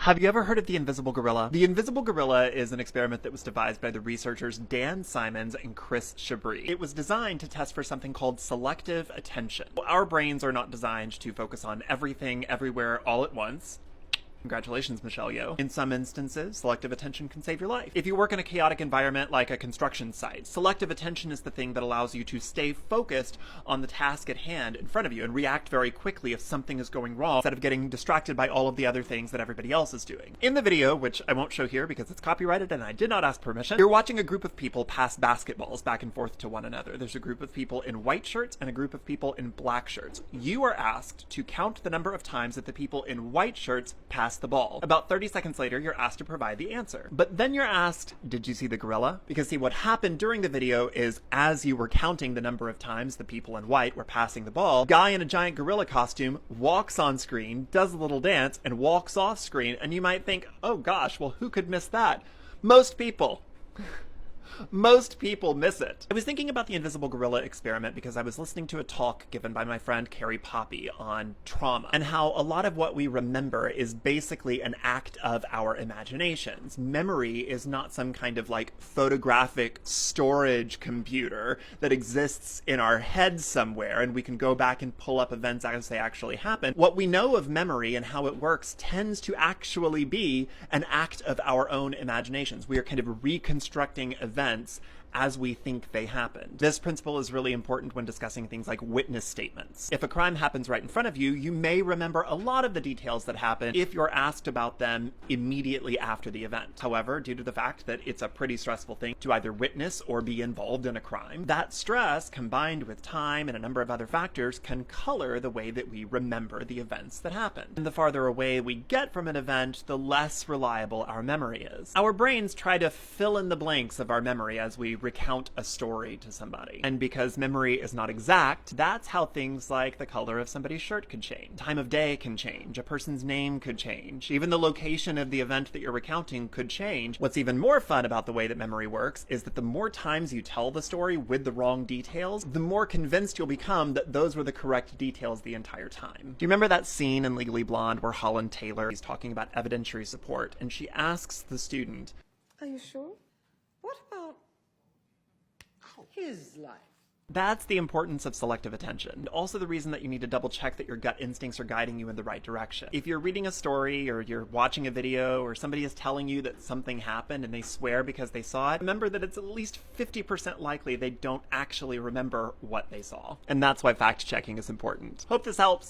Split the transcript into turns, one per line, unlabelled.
Have you ever heard of the invisible gorilla? The invisible gorilla is an experiment that was devised by the researchers Dan Simons and Chris Chabris. It was designed to test for something called selective attention. Our brains are not designed to focus on everything, everywhere, all at once. Congratulations, Michelle Yeoh. In some instances, selective attention can save your life. If you work in a chaotic environment like a construction site, selective attention is the thing that allows you to stay focused on the task at hand in front of you and react very quickly if something is going wrong instead of getting distracted by all of the other things that everybody else is doing. In the video, which I won't show here because it's copyrighted and I did not ask permission, you're watching a group of people pass basketballs back and forth to one another. There's a group of people in white shirts and a group of people in black shirts. You are asked to count the number of times that the people in white shirts pass the ball. About 30 seconds later, you're asked to provide the answer. But then you're asked, did you see the gorilla? Because see, what happened during the video is as you were counting the number of times the people in white were passing the ball, a guy in a giant gorilla costume walks on screen, does a little dance, and walks off screen, and you might think, oh gosh, well, who could miss that? Most people. Most people miss it. I was thinking about the invisible gorilla experiment because I was listening to a talk given by my friend Carrie Poppy on trauma and how a lot of what we remember is basically an act of our imaginations. Memory is not some kind of like photographic storage computer that exists in our head somewhere and we can go back and pull up events as they actually happen. What we know of memory and how it works tends to actually be an act of our own imaginations. We are kind of reconstructing events as we think they happened. This principle is really important when discussing things like witness statements. If a crime happens right in front of you, you may remember a lot of the details that happened if you're asked about them immediately after the event. However, due to the fact that it's a pretty stressful thing to either witness or be involved in a crime, that stress combined with time and a number of other factors can color the way that we remember the events that happened. And the farther away we get from an event, the less reliable our memory is. Our brains try to fill in the blanks of our memory as we recount a story to somebody. And because memory is not exact, that's how things like the color of somebody's shirt could change. Time of day can change. A person's name could change. Even the location of the event that you're recounting could change. What's even more fun about the way that memory works is that the more times you tell the story with the wrong details, the more convinced you'll become that those were the correct details the entire time. Do you remember that scene in Legally Blonde where Holland Taylor is talking about evidentiary support and she asks the student,
"Are you sure? What about his life?"
That's the importance of selective attention. And also the reason that you need to double check that your gut instincts are guiding you in the right direction. If you're reading a story or you're watching a video or somebody is telling you that something happened and they swear because they saw it, remember that it's at least 50% likely they don't actually remember what they saw. And that's why fact checking is important. Hope this helps.